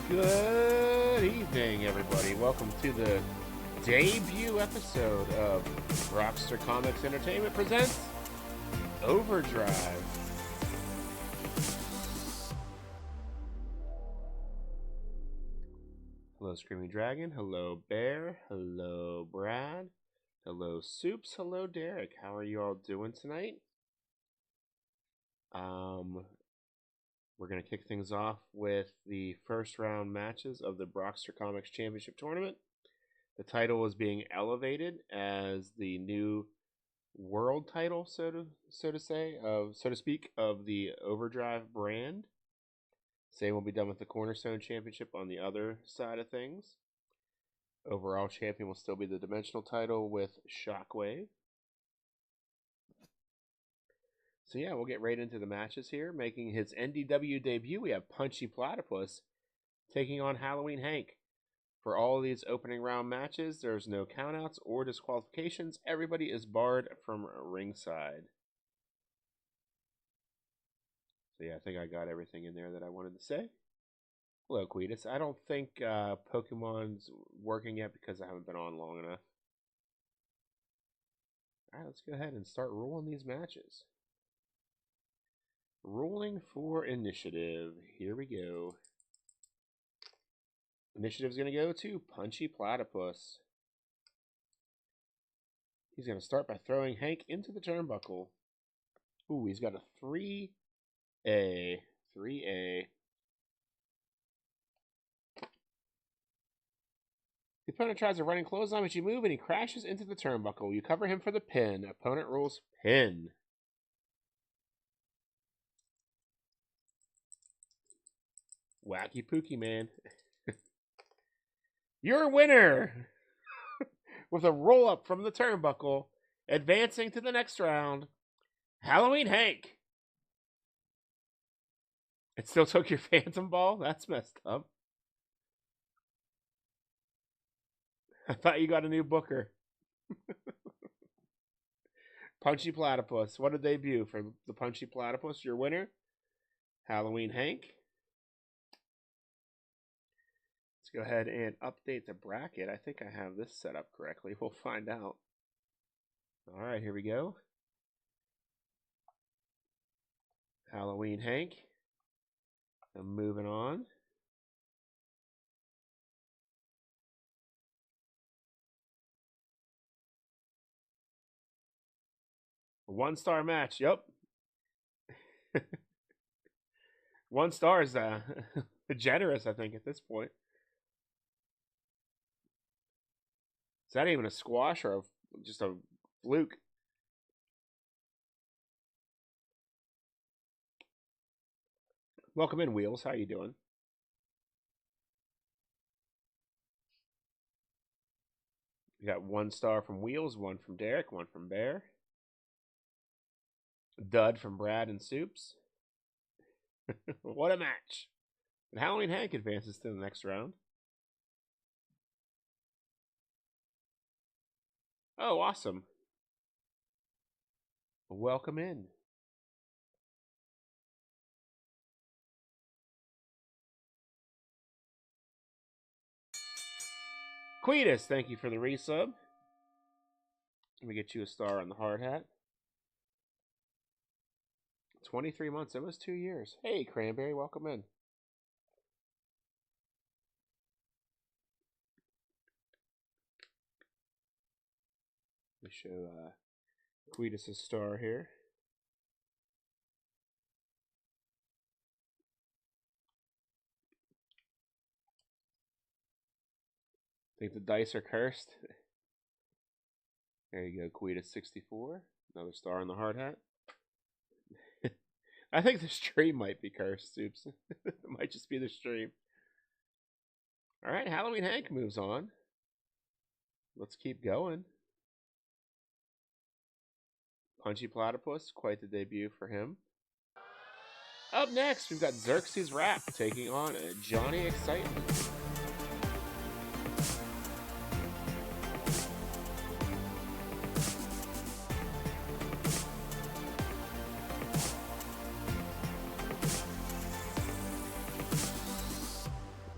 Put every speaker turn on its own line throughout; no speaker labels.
Good evening, everybody. Welcome to the debut episode of BrocsterComics Entertainment presents Overdrive. Hello, Screaming Dragon. Hello, Bear. Hello, Brad. Hello, Soups. Hello, Derek. How are you all doing tonight? We're going to kick things off with the first round matches of the BrocsterComics Championship Tournament. The title is being elevated as the new world title, so to speak, of the Overdrive brand. Same will be done with the Cornerstone Championship on the other side of things. Overall champion will still be the Dimensional title with Shockwave. So yeah, we'll get right into the matches here. Making his NDW debut, we have Punchy Platypus taking on Halloween Hank. For all of these opening round matches, there's no countouts or disqualifications. Everybody is barred from ringside. So yeah, I think I got everything in there that I wanted to say. Hello, Quetus. I don't think Pokemon's working yet because I haven't been on long enough. Alright, let's go ahead and start rolling these matches. Rolling for initiative. Here we go. Initiative's going to go to Punchy Platypus. He's going to start by throwing Hank into the turnbuckle. Ooh, he's got a 3A. The opponent tries a running clothesline, but you move and he crashes into the turnbuckle. You cover him for the pin. Opponent rules pin. Wacky Pookie Man. Your winner! With a roll up from the turnbuckle, advancing to the next round, Halloween Hank. It still took your Phantom Ball? That's messed up. I thought you got a new booker. Punchy Platypus. What a debut for the Punchy Platypus. Your winner, Halloween Hank. Let's go ahead and update the bracket. I think I have this set up correctly. We'll find out. All right, here we go. Halloween Hank. I'm moving on. A 1-star match. Yep. 1 star is generous, I think, at this point. Is that even a squash or just a fluke? Welcome in, Wheels. How you doing? We got 1 star from Wheels, 1 from Derek, 1 from Bear. Dud from Brad and Soups. What a match. And Halloween Hank advances to the next round. Oh, awesome. Welcome in. Quetus, thank you for the resub. Let me get you a star on the hard hat. 23 months, almost 2 years. Hey, Cranberry, welcome in. Let me show Quetus' star here. Think the dice are cursed. There you go, Quetus 64. Another star on the hard hat. I think the stream might be cursed, Soups. It might just be the stream. Alright, Halloween Hank moves on. Let's keep going. Punchy Platypus, quite the debut for him. Up next, we've got Xerxes Rapp taking on Johnny Excitement.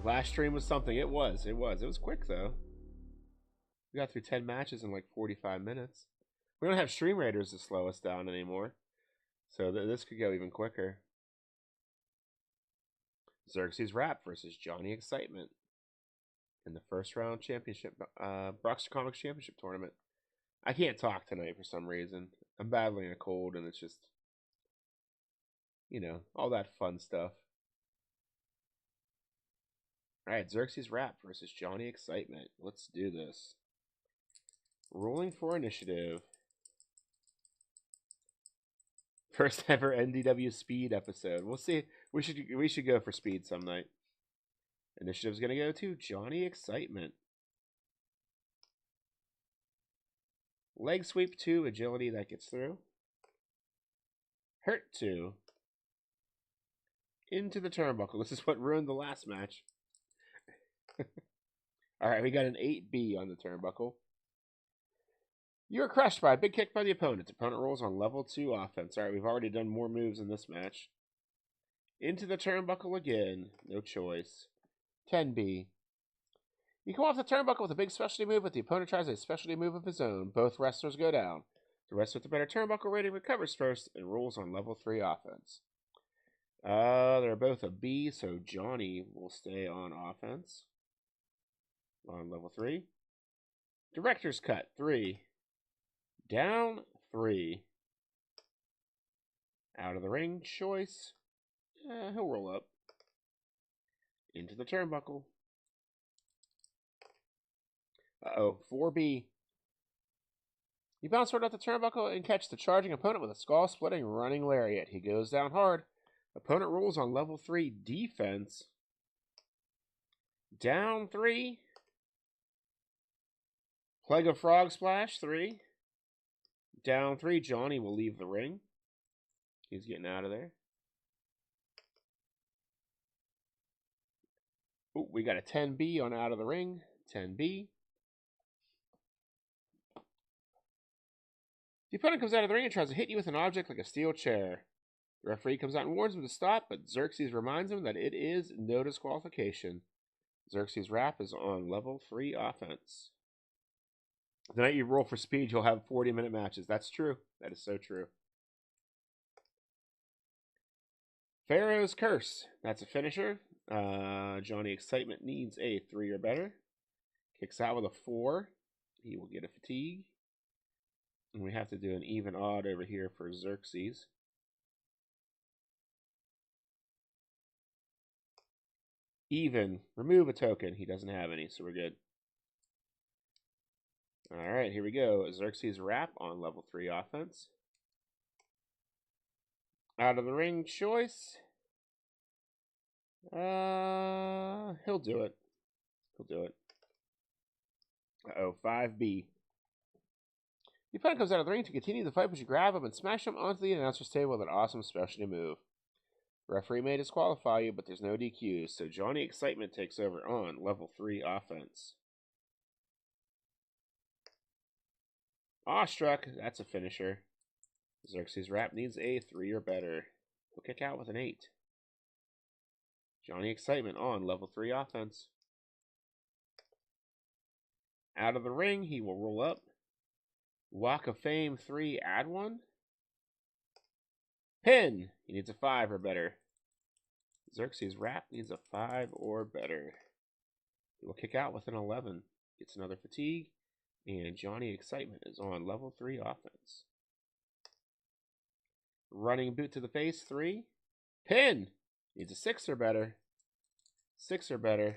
Last stream was something. It was. It was quick, though. We got through 10 matches in like 45 minutes. We don't have stream raiders to slow us down anymore. So this could go even quicker. Xerxes Rapp versus Johnny Excitement in the first round championship, BrocsterComics championship tournament. I can't talk tonight for some reason. I'm battling a cold, and it's just, you know, all that fun stuff. All right, Xerxes Rapp versus Johnny Excitement. Let's do this. Rolling for initiative. First ever NDW speed episode. We'll see. We should go for speed some night. Initiative's gonna go to Johnny Excitement. Leg sweep 2, agility, that gets through. Hurt 2. Into the turnbuckle. This is what ruined the last match. Alright, we got an 8B on the turnbuckle. You are crushed by a big kick by the opponent. Opponent rolls on level 2 offense. Alright, we've already done more moves in this match. Into the turnbuckle again. No choice. 10B. You come off the turnbuckle with a big specialty move, but the opponent tries a specialty move of his own. Both wrestlers go down. The wrestler with the better turnbuckle rating recovers first and rolls on level 3 offense. They're both a B, so Johnny will stay on offense. On level 3. Director's cut, 3. Down, 3. Out of the ring, choice. He'll roll up. Into the turnbuckle. Uh-oh, 4B. You bounce right off the turnbuckle and catch the charging opponent with a skull-splitting running lariat. He goes down hard. Opponent rolls on level 3 defense. Down 3. Plague of Frog Splash, 3. Down 3. Johnny will leave the ring. He's getting out of there. Oh, we got a 10B on out of the ring. 10B. The opponent comes out of the ring and tries to hit you with an object like a steel chair. The referee comes out and warns him to stop, but Xerxes reminds him that it is no disqualification. Xerxes Rapp is on level 3 offense. The night you roll for speed, you'll have 40-minute matches. That's true. That is so true. Pharaoh's Curse. That's a finisher. Johnny Excitement needs a 3 or better. Kicks out with a 4. He will get a fatigue. And we have to do an even odd over here for Xerxes. Even. Remove a token. He doesn't have any, so we're good. Alright, here we go. Xerxes Rapp on level 3 offense. Out of the ring choice. He'll do it. He'll do it. Uh-oh, 5B. The opponent comes out of the ring to continue the fight, but you grab him and smash him onto the announcer's table with an awesome specialty move. The referee may disqualify you, but there's no DQs, so Johnny Excitement takes over on level 3 offense. Awestruck, that's a finisher. Xerxes Rapp needs a 3 or better. He'll kick out with an 8. Johnny Excitement on level 3 offense. Out of the ring, he will roll up. Walk of Fame 3, add 1. Pin, he needs a 5 or better. Xerxes Rapp needs a 5 or better. He will kick out with an 11. Gets another fatigue. And Johnny Excitement is on level 3 offense. Running boot to the face, 3. Pin! Needs a 6 or better. 6 or better.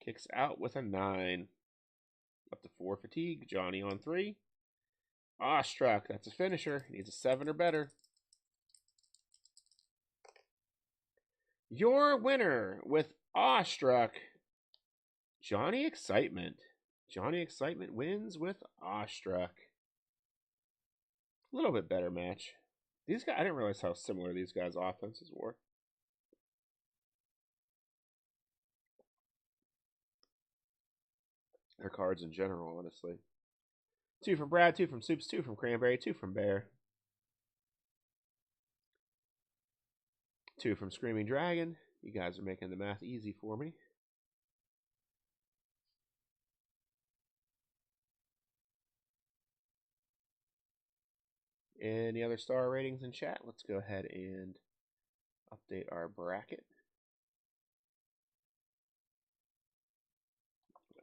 Kicks out with a 9. Up to 4 fatigue. Johnny on 3. Awestruck, that's a finisher. Needs a 7 or better. Your winner with Awestruck, Johnny Excitement. Johnny Excitement wins with Awestruck. A little bit better match. These guys, I didn't realize how similar these guys' offenses were. Their cards in general, honestly. 2 from Brad, 2 from Soups, 2 from Cranberry, 2 from Bear. 2 from Screaming Dragon. You guys are making the math easy for me. Any other star ratings in chat? Let's go ahead and update our bracket.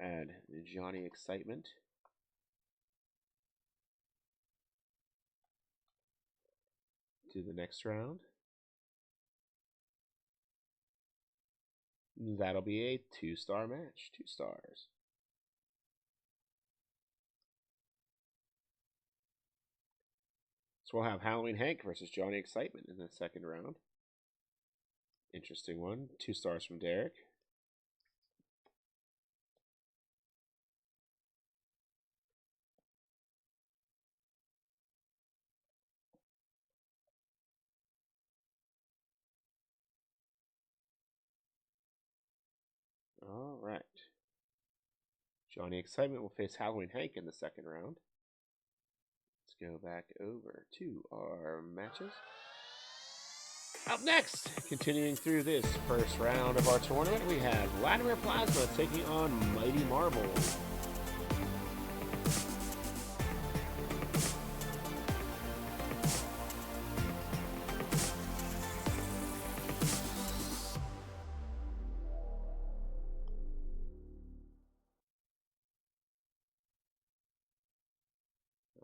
Add Johnny Excitement. To the next round. That'll be a 2-star match. 2 stars. So we'll have Halloween Hank versus Johnny Excitement in the second round. Interesting one. 2 stars from Derek. All right. Johnny Excitement will face Halloween Hank in the second round. Let's go back over to our matches. Up next, continuing through this first round of our tournament, we have Vladimir Plasma taking on Mighty Marble.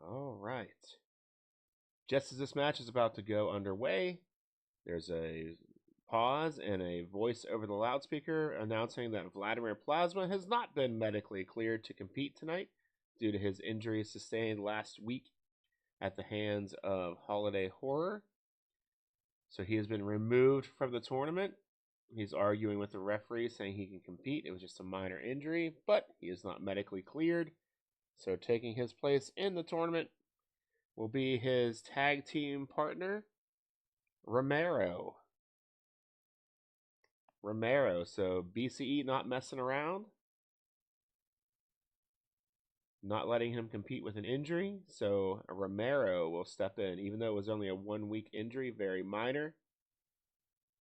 All right. Just as this match is about to go underway, there's a pause and a voice over the loudspeaker announcing that Vladimir Plasma has not been medically cleared to compete tonight due to his injuries sustained last week at the hands of Holiday Horror. So he has been removed from the tournament. He's arguing with the referee saying he can compete. It was just a minor injury, but he is not medically cleared. So taking his place in the tournament will be his tag team partner, Romero. So BCE not messing around, not letting him compete with an injury. So Romero will step in, even though it was only a 1-week injury, very minor.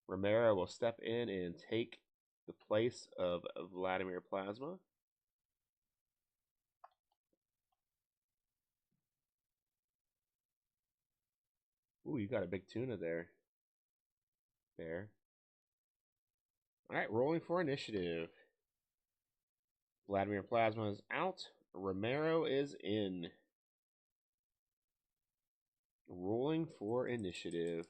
Romero will step in and take the place of Vladimir Plasma. Ooh, you got a big tuna there. There. All right, rolling for initiative. Vladimir Plasma is out. Romero is in. Rolling for initiative.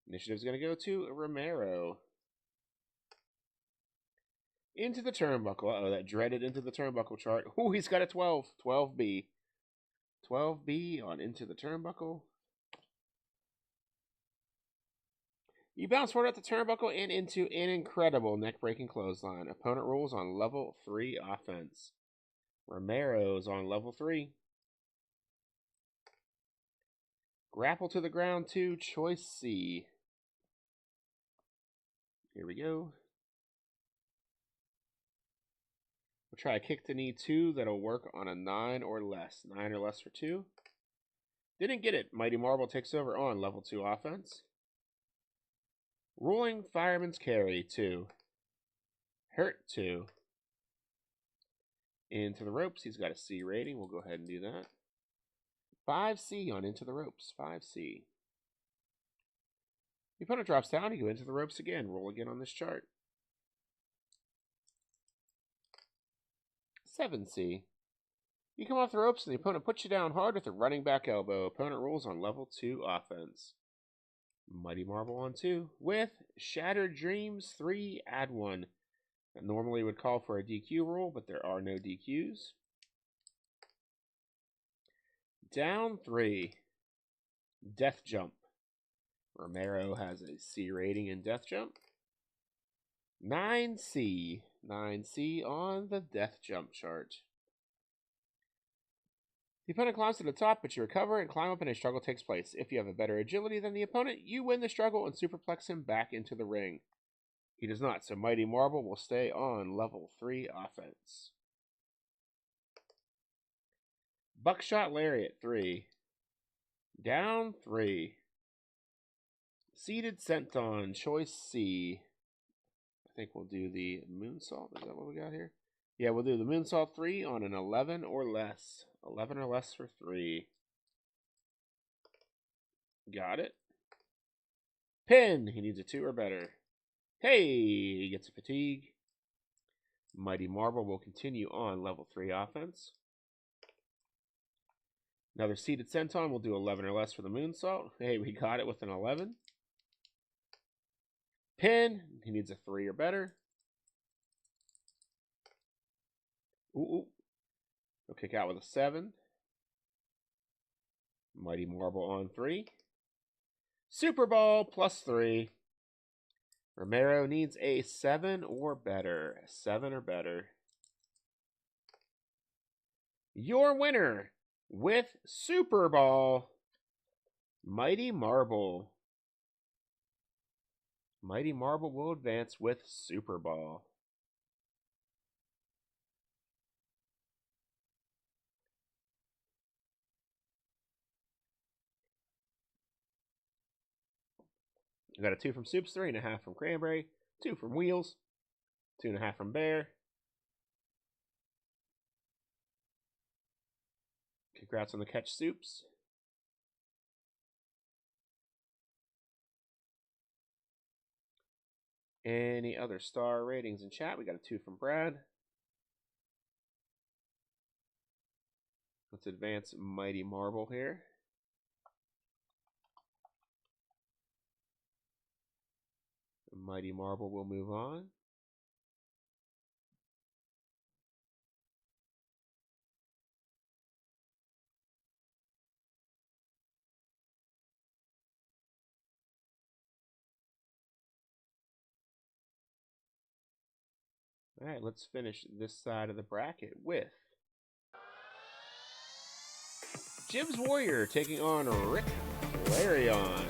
Initiative's going to go to Romero. Into the turnbuckle. Uh-oh, that dreaded into the turnbuckle chart. Ooh, he's got a 12. 12B. 12B on into the turnbuckle. You bounce forward at the turnbuckle and into an incredible neck-breaking clothesline. Opponent rolls on level 3 offense. Romero's on level 3. Grapple to the ground 2, choice C. Here we go. We'll try a kick to knee 2 that'll work on a 9 or less. 9 or less for 2. Didn't get it. Mighty Marble takes over on level 2 offense. Rolling Fireman's Carry 2. Hurt 2. Into the ropes. He's got a C rating. We'll go ahead and do that. 5C on into the ropes. 5C. The opponent drops down. You go into the ropes again. Roll again on this chart. 7C. You come off the ropes and the opponent puts you down hard with a running back elbow. Opponent rolls on level 2 offense. Mighty Marble on 2 with Shattered Dreams 3, add 1. That normally would call for a DQ rule, but there are no DQs. Down 3. Death Jump. Romero has a C rating in Death Jump. 9C. 9C on the Death Jump chart. The opponent climbs to the top, but you recover and climb up and a struggle takes place. If you have a better agility than the opponent, you win the struggle and superplex him back into the ring. He does not, so Mighty Marble will stay on level 3 offense. Buckshot Lariat 3. Down 3. Seated Senton, choice C. I think we'll do the moonsault. Is that what we got here? Yeah, we'll do the moonsault 3 on an 11 or less. 11 or less for 3. Got it. Pin. He needs a 2 or better. Hey, he gets a fatigue. Mighty Marble will continue on level 3 offense. Another seated Centon will do 11 or less for the moonsault. Hey, we got it with an 11. Pin. He needs a 3 or better. Ooh. He'll kick out with a 7. Mighty Marble on 3. Super Ball plus 3. Romero needs a 7 or better. 7 or better. Your winner with Super Ball, Mighty Marble. Mighty Marble will advance with Super Ball. We got a 2 from Soups, 3.5 from Cranberry, 2 from Wheels, 2.5 from Bear. Congrats on the catch, Soups. Any other star ratings in chat? We got a 2 from Brad. Let's advance Mighty Marble here. Mighty Marble will move on. All right, let's finish this side of the bracket with Jibbs Warrior taking on Rick Flaireon.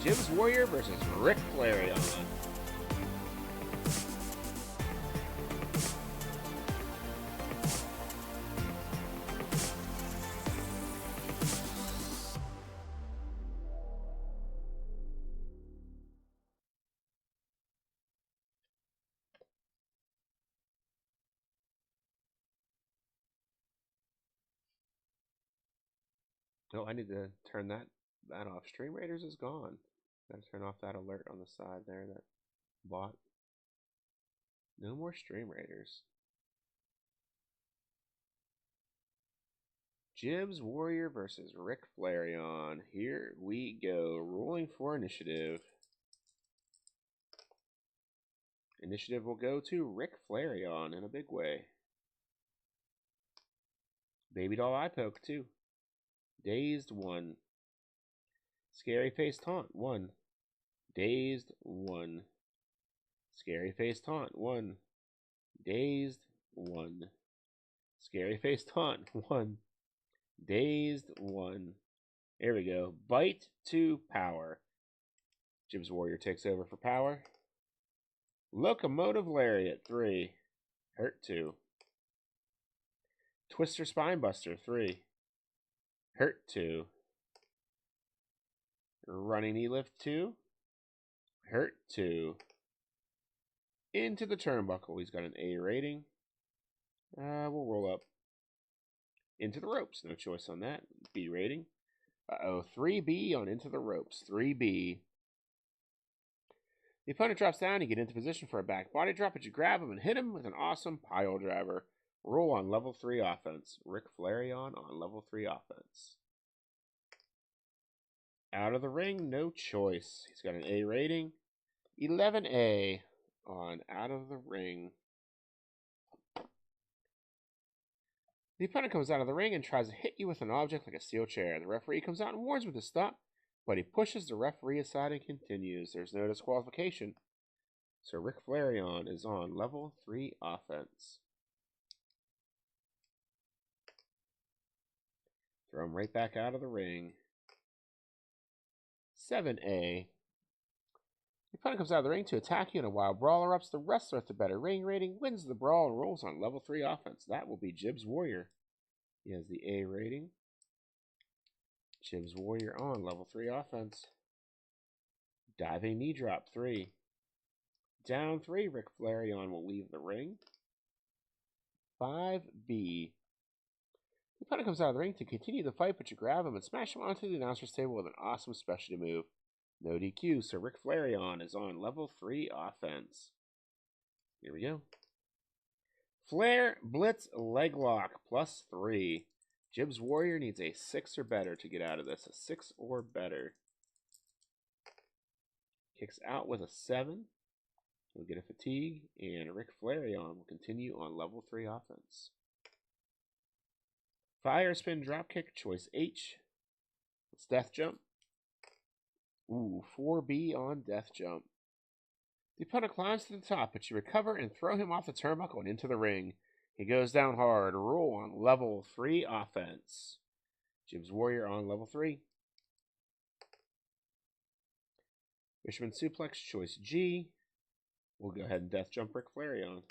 Jibbs Warrior versus Rick Flaireon. Oh, I need to turn that off. Stream Raiders is gone. Gotta turn off that alert on the side there, that bot. No more Stream Raiders. Jibbs Warrior versus Rick Flaireon. Here we go. Ruling for initiative. Initiative will go to Rick Flaireon in a big way. Baby Doll Eye Poke, too. Dazed, 1. Scary Face Taunt, 1. Dazed, 1. Scary Face Taunt, 1. Dazed, 1. Scary Face Taunt, 1. Dazed, 1. There we go. Bite to power. Jibbs Warrior takes over for power. Locomotive Lariat, 3. Hurt, 2. Twister Spinebuster, 3. Hurt, 2. Running Knee Lift, 2. Hurt, 2. Into the Turnbuckle. He's got an A rating. We'll roll up. Into the Ropes. No choice on that. B rating. 3B on Into the Ropes. 3B. The opponent drops down. You get into position for a back body drop, but you grab him and hit him with an awesome pile driver. Roll on level 3 offense. Rick Flaireon on level 3 offense. Out of the ring, no choice. He's got an A rating. 11A on Out of the Ring. The opponent comes out of the ring and tries to hit you with an object like a steel chair. The referee comes out and warns him to stop, but he pushes the referee aside and continues. There's no disqualification. So Rick Flaireon is on level 3 offense. Throw him right back out of the ring. 7A. The opponent comes out of the ring to attack you in a wild brawl erupts. The wrestler with the better ring rating wins the brawl and rolls on level 3 offense. That will be Jibbs Warrior. He has the A rating. Jibbs Warrior on level 3 offense. Diving Knee Drop, 3. Down 3, Rick Flaireon will leave the ring. 5B. The opponent comes out of the ring to continue the fight, but you grab him and smash him onto the announcer's table with an awesome specialty move. No DQ, so Flaireon is on level 3 offense. Here we go. Flare, Blitz, Leglock, +3. Jibbs Warrior needs a 6 or better to get out of this. A 6 or better. Kicks out with a 7. He'll get a fatigue, and Flaireon will continue on level 3 offense. Fire Spin Dropkick, choice H. It's Death Jump. Ooh, 4B on Death Jump. The opponent climbs to the top, but you recover and throw him off the turnbuckle and into the ring. He goes down hard. Roll on level 3 offense. Jibbs Warrior on level 3. Fisherman Suplex, choice G. We'll go ahead and Death Jump Flaireon.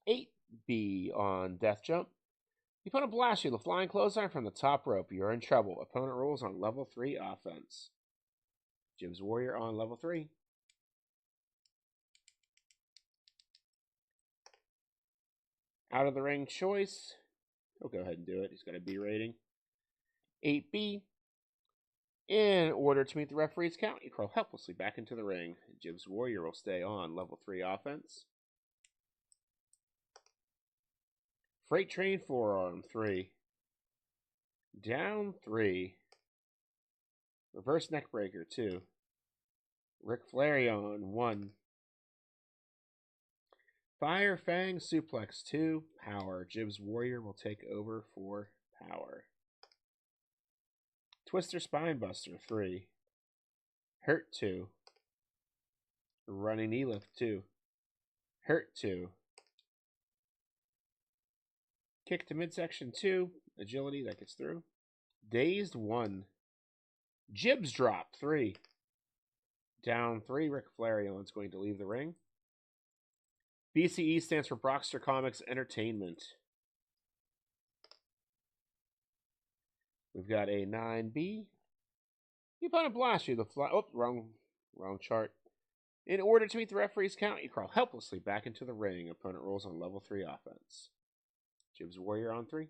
8B on Death Jump. The opponent blasts you. The flying clothesline from the top rope. You're in trouble. Opponent rolls on level 3 offense. Jibbs Warrior on level 3. Out of the ring choice. He'll go ahead and do it. He's got a B rating. 8B. In order to meet the referee's count, you crawl helplessly back into the ring. Jibbs Warrior will stay on level 3 offense. Freight Train Forearm, 3. Down, 3. Reverse Neckbreaker, 2. Flaireon, 1. Fire Fang Suplex, 2. Power. Jibbs Warrior will take over for power. Twister Spinebuster, 3. Hurt, 2. Running Knee Lift, 2. Hurt, 2. Kick to midsection, 2. Agility, that gets through. Dazed, 1. Jibbs Drop, 3. Down, 3. Flaireon's going to leave the ring. BCE stands for BrocsterComics Entertainment. We've got a 9B. The opponent blasts you. Wrong chart. In order to meet the referee's count, you crawl helplessly back into the ring. Opponent rolls on level 3 offense. Jibbs Warrior on 3.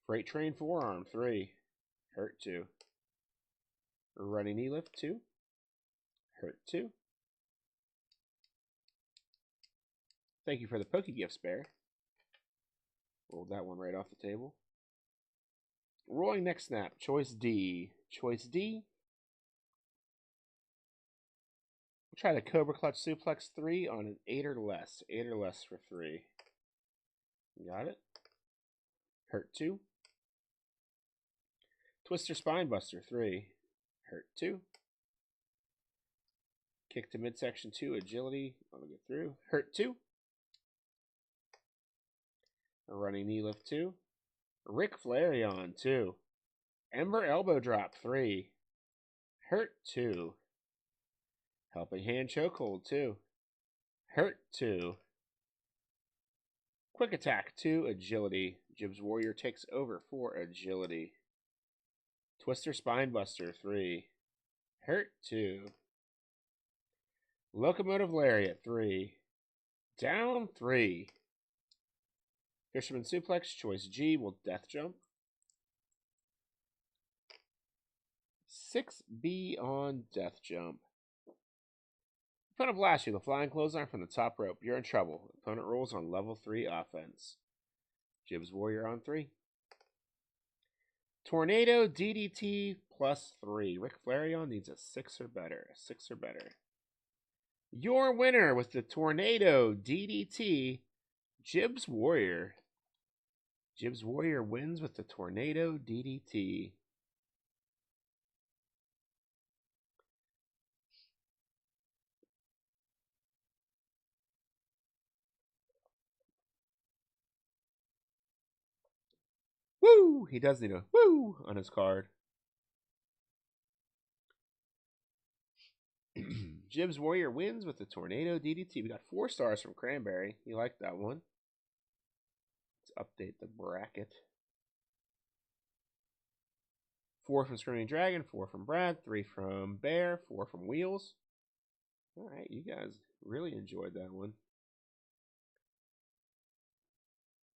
Freight Train Forearm, 3. Hurt, 2. Running Knee Lift, 2. Hurt, 2. Thank you for the Poke Gifts, Bear. Rolled that one right off the table. Rolling Neck Snap, choice D. Choice D. We'll try the Cobra Clutch Suplex, 3 on an 8 or less. 8 or less for 3. Got it. Hurt, 2. Twister Spinebuster, 3. Hurt, 2. Kick to midsection, 2. Agility. I'll get through. Hurt, 2. A running knee lift, 2. Flaireon, 2. Ember Elbow Drop, 3. Hurt, 2. Helping Hand Chokehold, 2. Hurt, 2. Quick Attack, 2. Agility. Jibbs Warrior takes over for agility. Twister Spinebuster, 3. Hurt, 2. Locomotive Lariat, 3. Down, 3. Fisherman Suplex, choice G, will Death Jump. 6B on Death Jump. Opponent blasts you. The flying clothesline from the top rope. You're in trouble. Opponent rolls on level 3 offense. Jibbs Warrior on 3. Tornado DDT +3. Flaireon needs a 6 or better. A 6 or better. Your winner with the Tornado DDT, Jibbs Warrior. Jibbs Warrior wins with the Tornado DDT. Woo! He does need a woo on his card. Jibbs Warrior wins with the Tornado DDT. We got 4 stars from Cranberry. You like that one. Let's update the bracket. 4 from Screaming Dragon, 4 from Brad, 3 from Bear, 4 from Wheels. All right, you guys really enjoyed that one.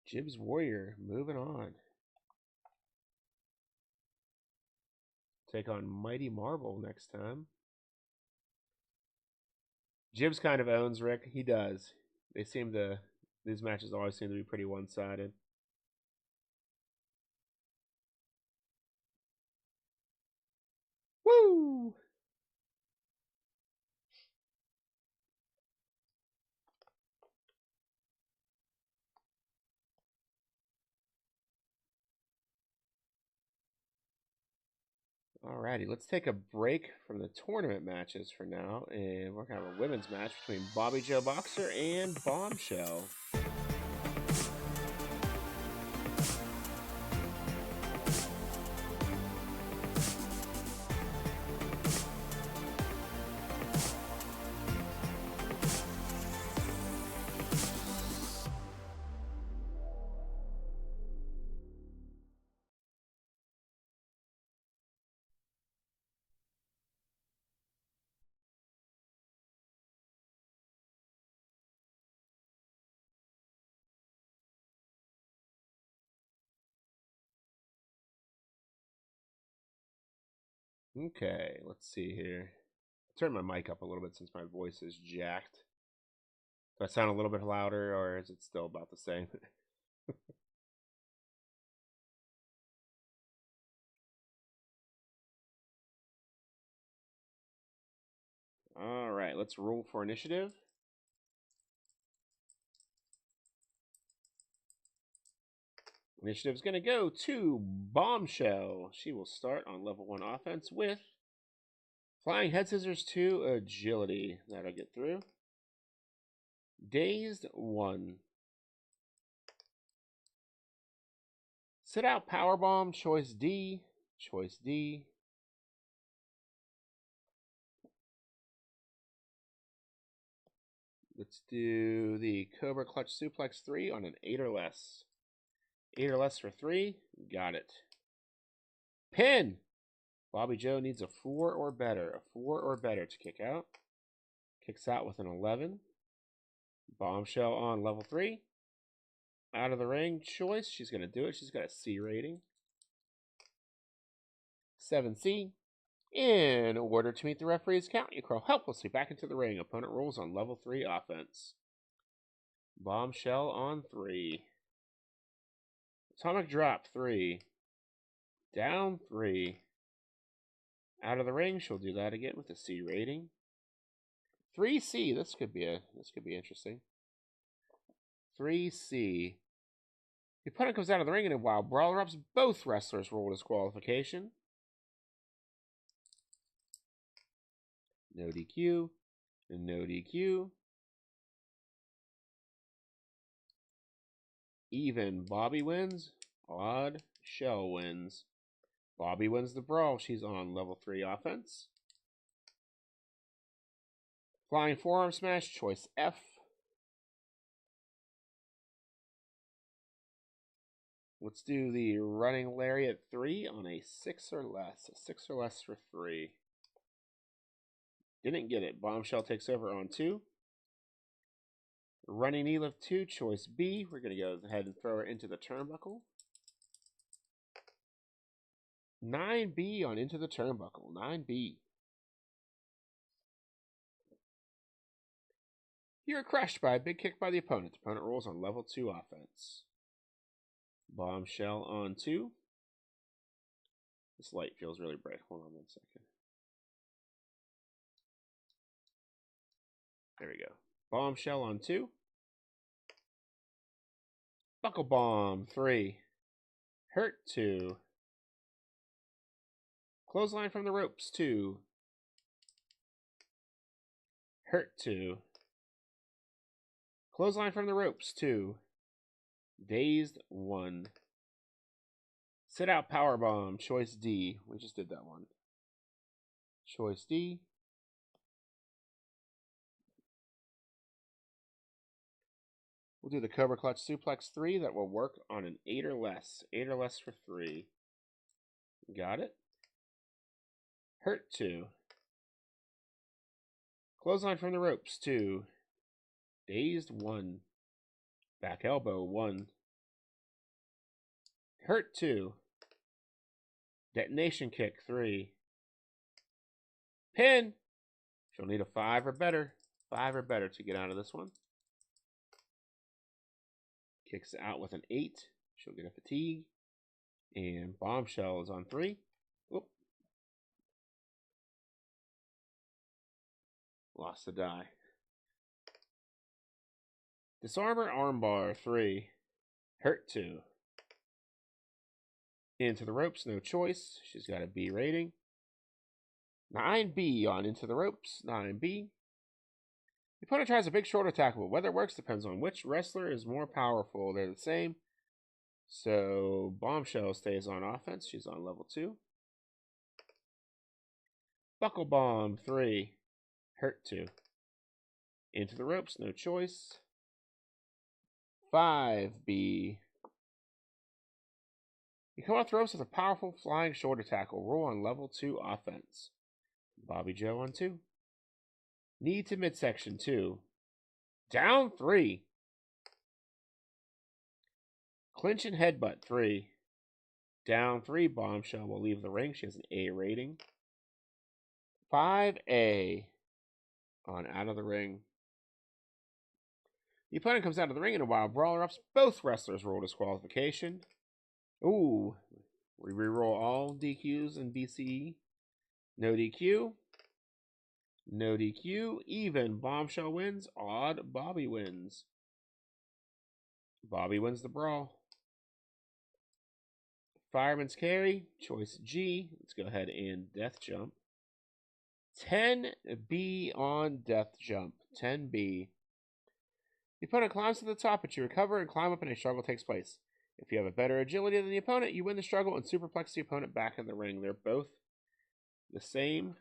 Jibbs Warrior, moving on. Take on Mighty Marble next time. Jibbs kind of owns Rick. He does. They seem to, these matches always seem to be pretty one-sided. Woo! Alrighty, let's take a break from the tournament matches for now, and we're going to have a women's match between Bobbi Joe Boxer and Bombshell. Okay, let's see here. Turn my mic up a little bit since my voice is jacked. Do I sound a little bit louder, or is it still about the same? Alright, let's roll for initiative. Initiative's going to go to Bombshell. She will start on level 1 offense with Flying Head Scissors 2 Agility. That'll get through. Dazed 1. Sit out Powerbomb, choice D. Choice D. Let's do the Cobra Clutch Suplex 3 on an 8 or less. 8 or less for 3. Got it. Pin! Bobbi Joe needs a 4 or better. A 4 or better to kick out. Kicks out with an 11. Bombshell on level 3. Out of the ring choice. She's going to do it. She's got a C rating. 7C. In order to meet the referee's count, you crawl helplessly back into the ring. Opponent rolls on level 3 offense. Bombshell on 3. Atomic drop 3. Down 3. Out of the ring, she'll do that again with a C rating. 3C. This could be interesting. 3C. The opponent comes out of the ring, and while Brawler ups, both wrestlers roll disqualification. No DQ. And no DQ. Even. Bobbi wins. Odd. Chelle wins. Bobbi wins the brawl. She's on level 3 offense. Flying forearm smash. Choice F. Let's do the running lariat 3 on a 6 or less. A 6 or less for 3. Didn't get it. Bombshell takes over on 2. Running knee lift 2, choice B. We're going to go ahead and throw her into the turnbuckle. 9B on into the turnbuckle. 9B. You're crushed by a big kick by the opponent. Opponent rolls on level 2 offense. Bombshell on 2. This light feels really bright. Hold on 1 second. There we go. Bombshell on 2. Buckle bomb 3. Hurt 2. Clothesline from the ropes 2. Hurt 2. Clothesline from the ropes 2. Dazed 1. Sit out powerbomb, choice D. We just did that one. Choice D. We'll do the Cobra Clutch Suplex 3. That will work on an 8 or less. 8 or less for 3. Got it. Hurt 2. Clothesline from the ropes 2. Dazed 1. Back elbow 1. Hurt 2. Detonation kick 3. Pin. She'll need a 5 or better. 5 or better to get out of this one. Kicks out with an 8. She'll get a fatigue. And Bombshell is on 3. Oop. Lost the die. Disarmor Armbar 3. Hurt 2. Into the Ropes, no choice. She's got a B rating. 9B on Into the Ropes. 9B. The opponent tries a big short attack, but whether it works depends on which wrestler is more powerful. They're the same. So Bombshell stays on offense. She's on level 2. Buckle Bomb 3. Hurt 2. Into the Ropes, no choice. 5B. You come off the ropes with a powerful flying short attack. Will roll on level 2 offense. Bobbi Joe on 2. Knee to midsection 2. Down 3. Clinch and headbutt 3. Down 3. Bombshell will leave the ring. She has an A rating. 5A on out of the ring. The opponent comes out of the ring in a wild brawler ups. Both wrestlers roll disqualification. Ooh. We reroll all DQs and BCE. No DQ. No DQ. Even. Bombshell wins. Odd. Bobbi wins. Bobbi wins the brawl. Fireman's carry. Choice G. Let's go ahead and death jump. 10B on death jump. 10B. The opponent climbs to the top, but you recover and climb up and a struggle takes place. If you have a better agility than the opponent, you win the struggle and superplex the opponent back in the ring. They're both the same.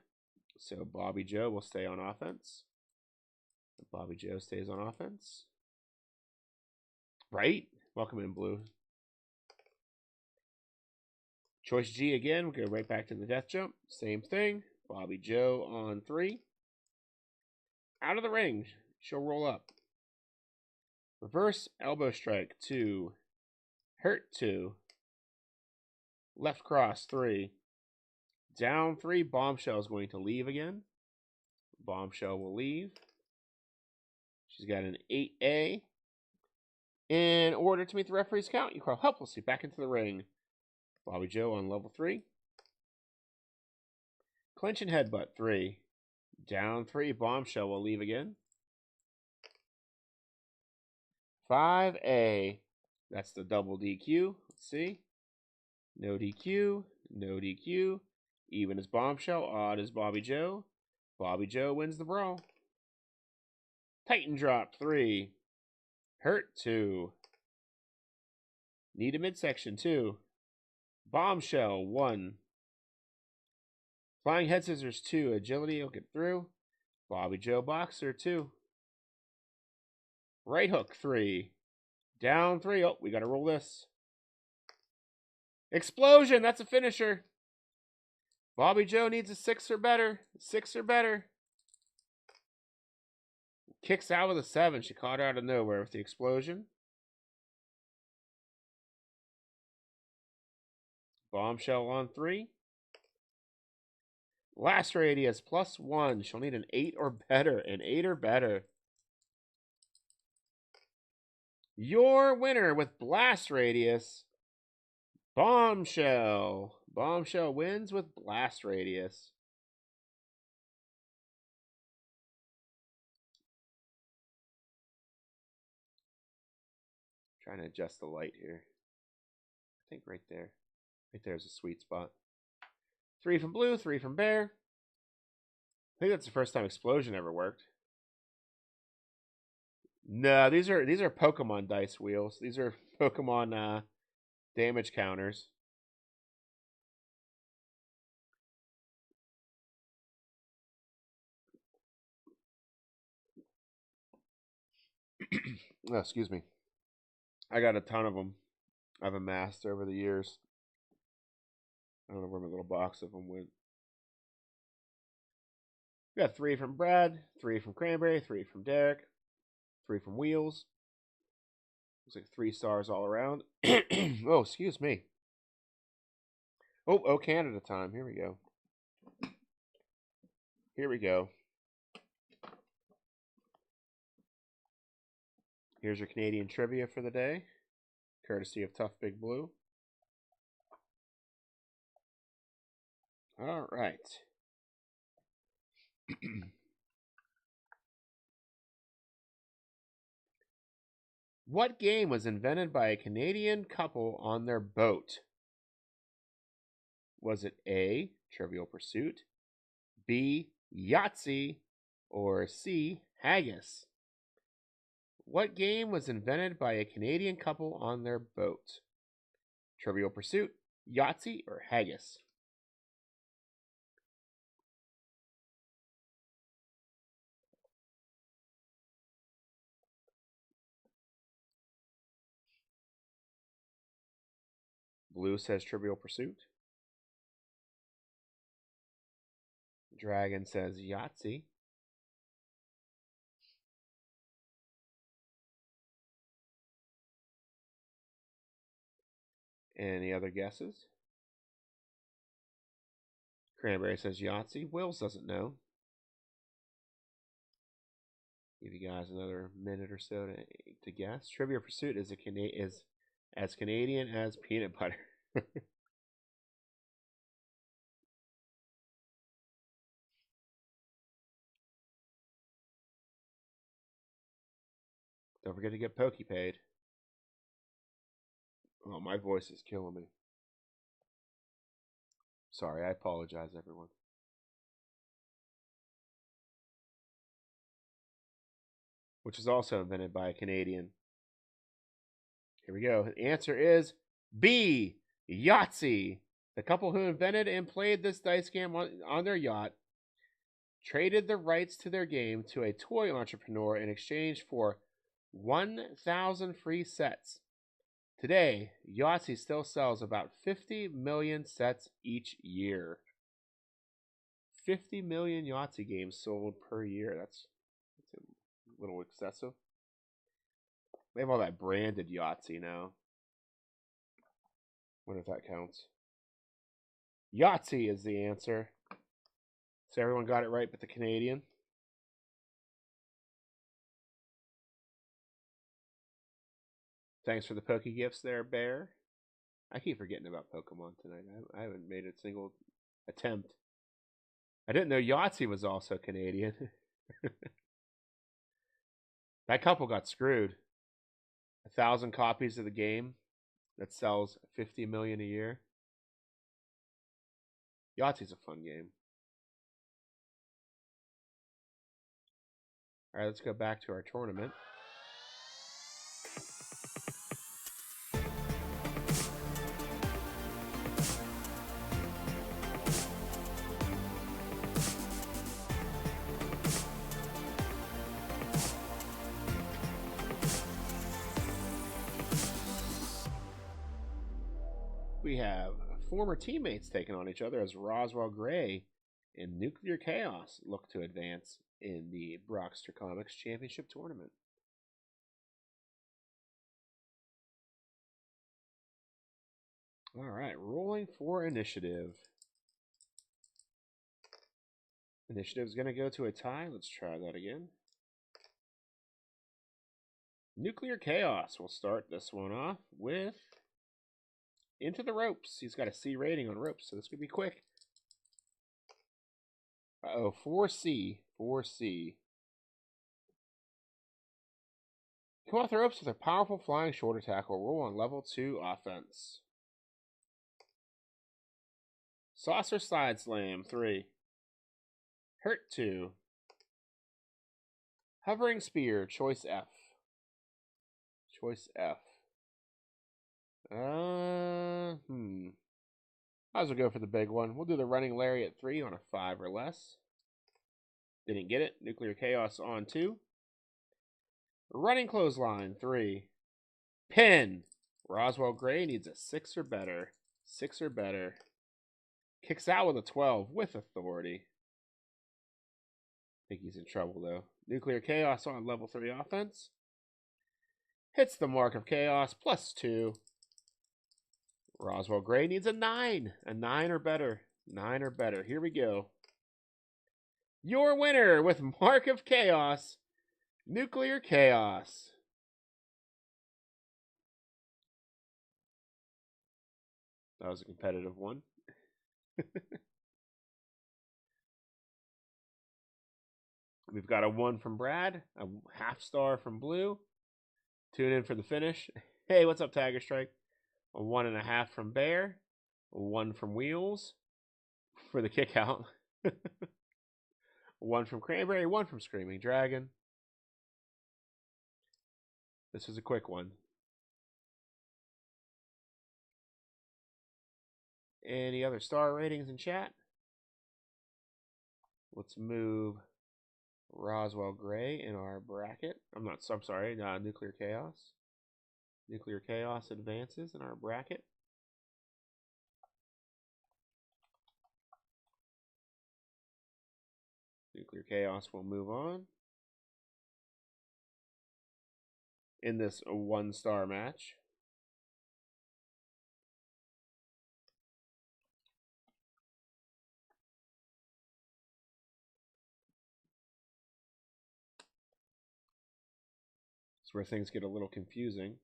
So Bobbi Joe will stay on offense. Bobbi Joe stays on offense. Right? Welcome in, Blue. Choice G again. We'll go right back to the death jump. Same thing. Bobbi Joe on 3. Out of the ring. She'll roll up. Reverse elbow strike 2. Hurt 2. Left cross 3. Down 3. Bombshell is going to leave again. Bombshell will leave. She's got an 8A. In order to meet the referee's count, you crawl helplessly back into the ring. Bobbi Joe on level 3. Clinch and headbutt 3. Down 3. Bombshell will leave again. 5A. That's the double DQ. Let's see. No DQ. No DQ. Even is Bombshell. Odd is Bobbi Joe. Bobbi Joe wins the brawl. Titan drop 3. Hurt 2. Knee to midsection 2. Bombshell 1. Flying head scissors 2. Agility will get through. Bobbi Joe boxer 2. Right hook 3. Down 3. Oh, we got to roll this. Explosion. That's a finisher. Bobbi Joe needs a 6 or better. 6 or better. Kicks out with a 7. She caught her out of nowhere with the explosion. Bombshell on 3. Last radius +1. She'll need an 8 or better. An 8 or better. Your winner with blast radius, Bombshell. Bombshell wins with blast radius. Trying to adjust the light here. I think right there. Right there's a sweet spot. 3 from Blue, 3 from Bear. I think that's the first time Explosion ever worked. No, these are Pokemon dice wheels. These are Pokemon damage counters. Oh, excuse me. I got a ton of them. I've amassed over the years. I don't know where my little box of them went. We got 3 from Brad, 3 from Cranberry, 3 from Derek, 3 from Wheels. Looks like 3 stars all around. Oh, excuse me. Oh, Canada time. Here we go. Here we go. Here's your Canadian trivia for the day, courtesy of Tough Big Blue. All right. What game was invented by a Canadian couple on their boat? Was it A, Trivial Pursuit, B, Yahtzee, or C, Haggis? What game was invented by a Canadian couple on their boat? Trivial Pursuit, Yahtzee, or Haggis? Blue says Trivial Pursuit. Dragon says Yahtzee. Any other guesses? Cranberry says Yahtzee. Wills doesn't know. Give you guys another minute or so to guess. Trivial Pursuit is as Canadian as peanut butter. Don't forget to get Pokey paid. Oh, my voice is killing me. Sorry, I apologize, everyone. Which is also invented by a Canadian. Here we go. The answer is B, Yahtzee. The couple who invented and played this dice game on their yacht traded the rights to their game to a toy entrepreneur in exchange for 1,000 free sets. Today, Yahtzee still sells about 50 million sets each year. 50 million Yahtzee games sold per year. That's a little excessive. They have all that branded Yahtzee now. Wonder if that counts. Yahtzee is the answer. So everyone got it right but the Canadian. Thanks for the Poke gifts there, Bear. I keep forgetting about Pokemon tonight. I haven't made a single attempt. I didn't know Yahtzee was also Canadian. That couple got screwed. 1,000 copies of the game that sells 50 million a year. Yahtzee's a fun game. All right, let's go back to our tournament. We have former teammates taking on each other as Roswell Gray and Nuclear Chaos look to advance in the BrocsterComics Championship Tournament. All right, rolling for initiative. Initiative is going to go to a tie. Let's try that again. Nuclear Chaos will start this one off with Into the Ropes. He's got a C rating on ropes, so this could be quick. Uh-oh, 4C. 4C. Come off the ropes with a powerful flying shoulder tackle. Roll on level 2 offense. Saucer Side Slam, 3. Hurt 2. Hovering Spear, choice F. Choice F. Might as well go for the big one. We'll do the Running Lariat 3 on a 5 or less. Didn't get it. Nuclear Chaos on 2. Running Clothesline 3. Pin. Roswell Gray needs a 6 or better. 6 or better. Kicks out with a 12 with authority. I think he's in trouble though. Nuclear Chaos on level 3 offense. Hits the mark of chaos, +2. Roswell Gray needs a 9. A 9 or better. 9 or better. Here we go. Your winner with Mark of Chaos, Nuclear Chaos. That was a competitive one. We've got a 1 from Brad, a half star from Blue. Tune in for the finish. Hey, what's up, Tiger Strike? A 1.5 from Bear, a 1 from Wheels for the kick out. 1 from Cranberry, 1 from Screaming Dragon. This was a quick one. Any other star ratings in chat? Let's move Roswell Gray in our bracket. I'm sorry, Nuclear Chaos. Nuclear Chaos advances in our bracket. Nuclear Chaos will move on. In this 1-star match. It's where things get a little confusing.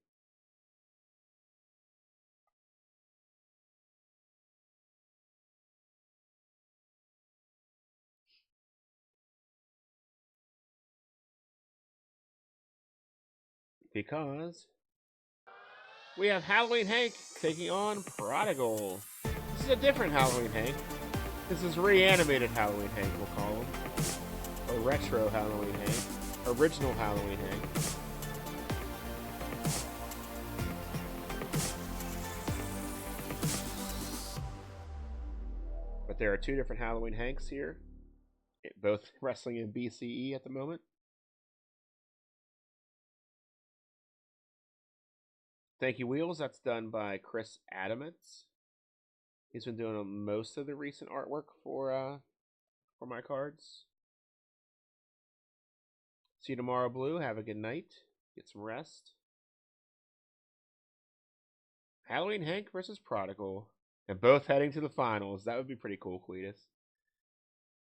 Because we have Halloween Hank taking on Prodigal. This is a different Halloween Hank. This is reanimated Halloween Hank, we'll call him. Or retro Halloween Hank. Original Halloween Hank. But there are 2 different Halloween Hanks here. Both wrestling in BCE at the moment. Thank you, Wheels. That's done by Chris Adamants. He's been doing most of the recent artwork for my cards. See you tomorrow, Blue. Have a good night. Get some rest. Halloween Hank versus Prodigal. And both heading to the finals. That would be pretty cool, Cletus.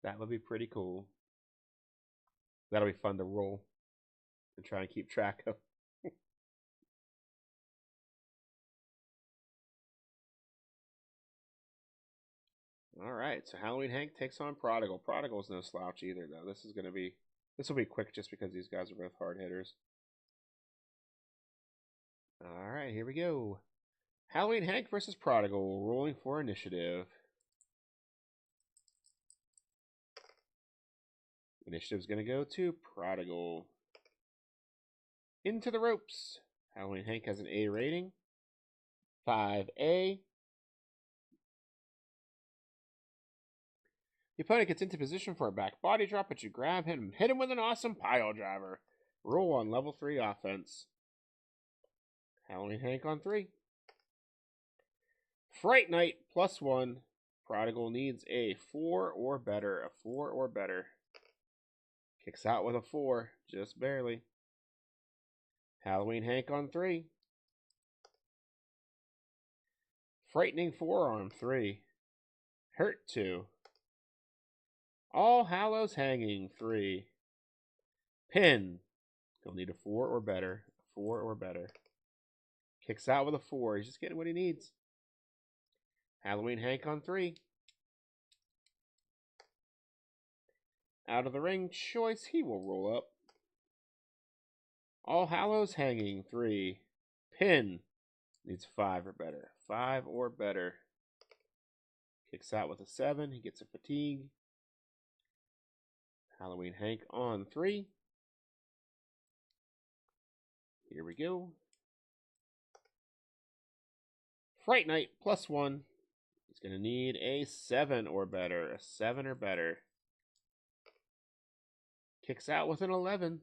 That would be pretty cool. That'll be fun to roll and try and keep track of. All right, so Halloween Hank takes on Prodigal. Prodigal's no slouch either, though. This will be quick just because these guys are both hard hitters. All right, here we go. Halloween Hank versus Prodigal, rolling for initiative. Initiative's going to go to Prodigal. Into the ropes. Halloween Hank has an A rating. 5A. The opponent gets into position for a back body drop, but you grab him and hit him with an awesome pile driver. Roll on level 3 offense. Halloween Hank on 3. Fright Night +1. Prodigal needs a 4 or better. A 4 or better. Kicks out with a 4, just barely. Halloween Hank on 3. Frightening Forearm 3. Hurt 2. All Hallows Hanging 3. Pin. He'll need a 4 or better. A 4 or better. Kicks out with a 4. He's just getting what he needs. Halloween Hank on 3. Out of the ring choice, he will roll up. All Hallows Hanging 3. Pin. Needs 5 or better. 5 or better. Kicks out with a 7. He gets a fatigue. Halloween Hank on 3. Here we go. Fright Night +1. He's going to need a 7 or better. A 7 or better. Kicks out with an 11.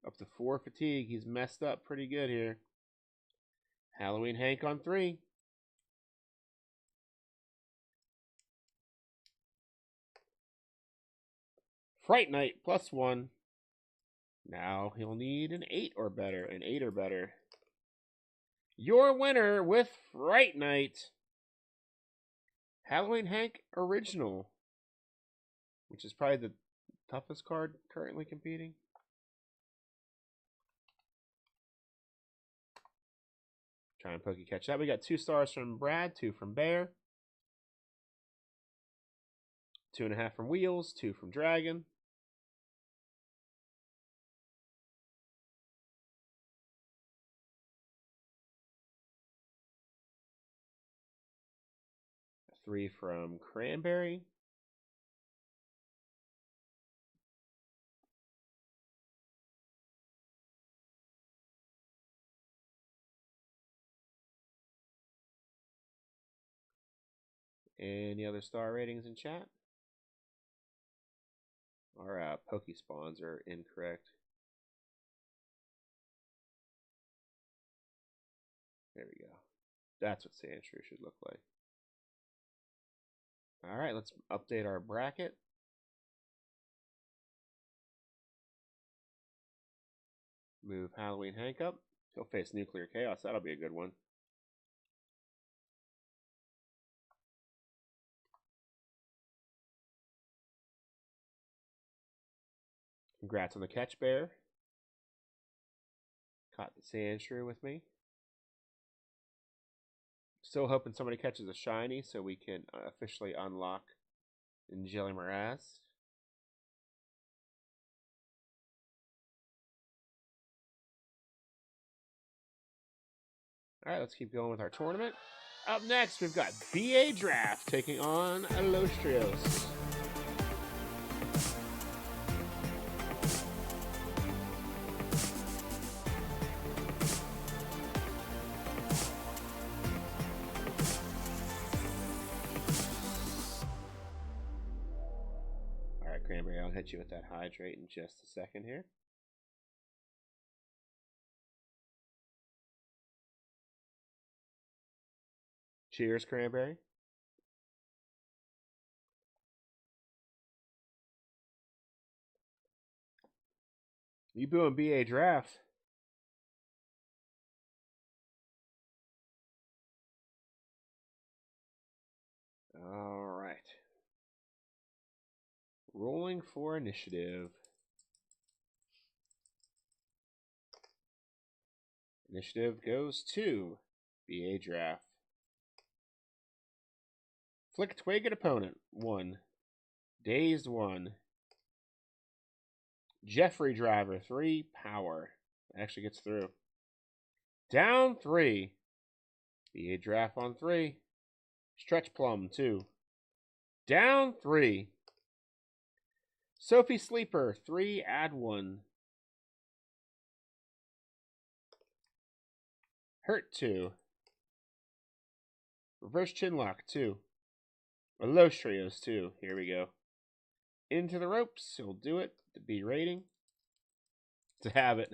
Up to 4 fatigue. He's messed up pretty good here. Halloween Hank on 3. Fright Night +1. Now he'll need an 8 or better. An 8 or better. Your winner with Fright Night. Halloween Hank Original. Which is probably the toughest card currently competing. Try and Pokey catch that. We got 2 stars from Brad, 2 from Bear. 2.5 from Wheels, 2 from Dragon. Three from Cranberry. Any other star ratings in chat? Our Poke spawns are incorrect. There we go. That's what Sandshrew should look like. Alright, let's update our bracket. Move Halloween Hank up. He'll face Nuclear Chaos. That'll be a good one. Congrats on the catch, Bear. Caught the Sandshrew with me. Still hoping somebody catches a shiny so we can officially unlock in Jelly Morass. Alright, let's keep going with our tournament. Up next, we've got BA Draft taking on Allostrios. Alright, Cranberry, I'll hit you with that hydrate in just a second here. Cheers, Cranberry. You booing BA Draft. Alright. Rolling for initiative. Initiative goes to BA Draft. Flick Twig at opponent. 1. Dazed 1. Jeffrey Driver 3. Power. Actually gets through. Down 3. BA Draft on 3. Stretch Plum 2. Down 3. Sophie Sleeper 3. Add 1. Hurt 2. Reverse Chinlock 2. Allostrios 2. Here we go. Into the Ropes. He'll do it. The B rating. To have it.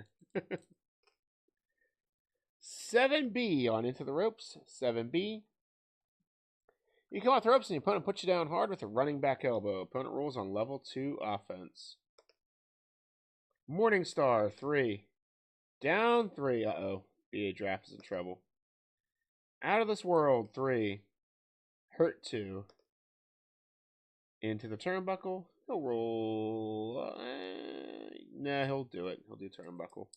7B on Into the Ropes. 7B. You come off the ropes and your opponent puts you down hard with a running back elbow. Opponent rolls on level 2 offense. Morningstar 3. Down 3. Uh-oh. BA Draft is in trouble. Out of This World 3. Hurt 2. Into the Turnbuckle. He'll roll. Nah, he'll do it. He'll do Turnbuckle.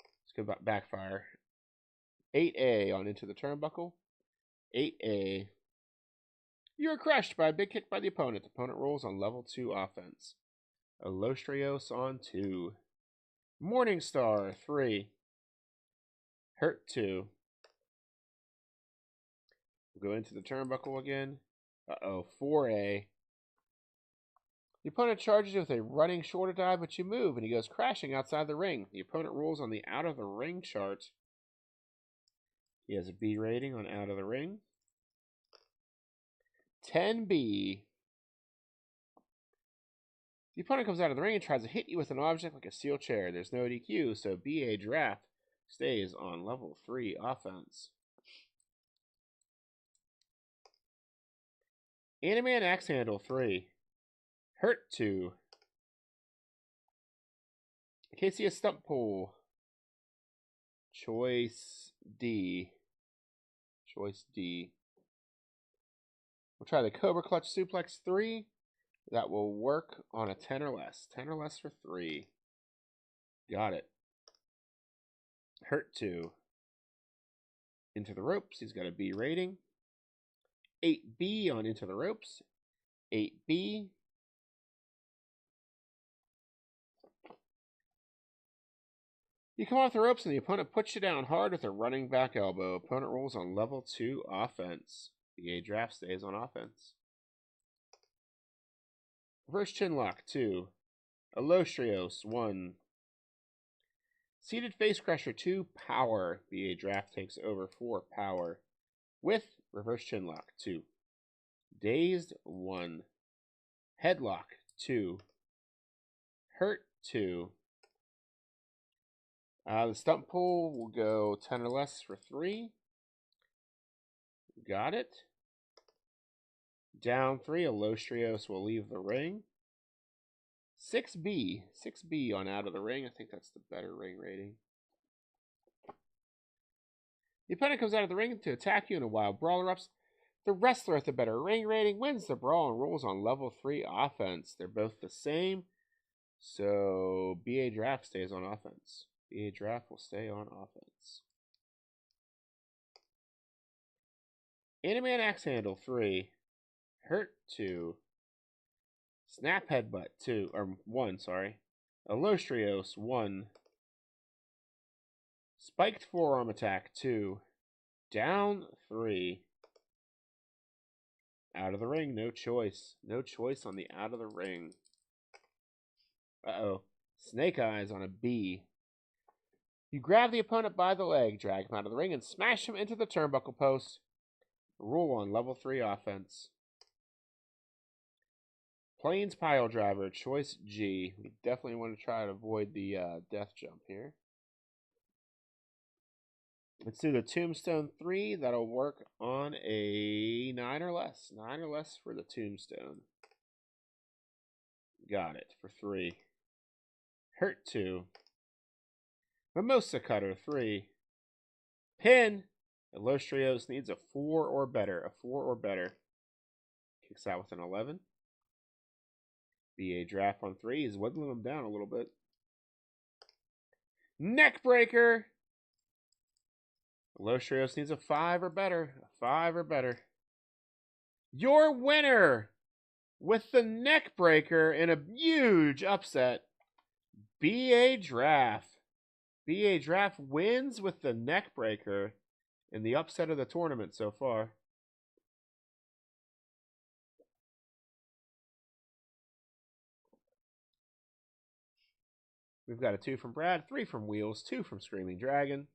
Let's go backfire. 8A on Into the Turnbuckle. 8A. You are crushed by a big kick by the opponent. The opponent rolls on level 2 offense. Allostrios on 2. Morningstar 3. Hurt 2. We'll go into the Turnbuckle again. Uh-oh, 4A. The opponent charges you with a running shoulder dive, but you move, and he goes crashing outside the ring. The opponent rolls on the out of the ring chart. He has a B rating on out of the ring. 10B. The opponent comes out of the ring and tries to hit you with an object like a steel chair. There's no DQ, so BA Draft stays on level 3 offense. Animan Axe Handle 3. Hurt 2. Acacia Stump Pull. Choice D. Choice D. We'll try the Cobra Clutch Suplex 3. That will work on a 10 or less. 10 or less for 3. Got it. Hurt 2. Into the Ropes. He's got a B rating. 8B on Into the Ropes. 8B. You come off the ropes and the opponent puts you down hard with a running back elbow. Opponent rolls on level 2 offense. BA Draft stays on offense. Reverse Chinlock 2. Allostrios 1. Seated Face Crusher 2. Power. BA Draft takes over 4 power. With Reverse Chinlock 2. Dazed 1. Headlock 2. Hurt 2. The stump pull will go 10 or less for 3. Got it. Down 3, Allostrios will leave the ring. 6B. 6B on Out of the Ring. I think that's the better ring rating. The opponent comes out of the ring to attack you in a wild brawl erupts. The wrestler with the better ring rating wins the brawl and rolls on level 3 offense. They're both the same. So BA Draft stays on offense. BA Draft will stay on offense. Animan Axe Handle 3. Hurt 2. Snap Headbutt 2. Or 1, sorry. Allostrios 1. Spiked Forearm Attack 2. Down 3. Out of the ring, no choice. No choice on the Out of the Ring. Uh-oh. Snake Eyes on a B. You grab the opponent by the leg, drag him out of the ring, and smash him into the turnbuckle post. Roll on level 3 offense. Plains Pile Driver, choice G. We definitely want to try to avoid the death jump here. Let's do the Tombstone 3. That'll work on a 9 or less. 9 or less for the Tombstone. Got it for 3. Hurt 2. Mimosa Cutter 3. Pin. Allostrios needs a 4 or better. A 4 or better. Kicks out with an 11. BA Draft on 3. He's whittling him down a little bit. Neck Breaker. Allostrios needs a 5 or better. A 5 or better. Your winner with the Neck Breaker in a huge upset. BA Draft. BA Draft wins with the Neck Breaker in the upset of the tournament so far. We've got a 2 from Brad, 3 from Wheels, 2 from Screaming Dragon,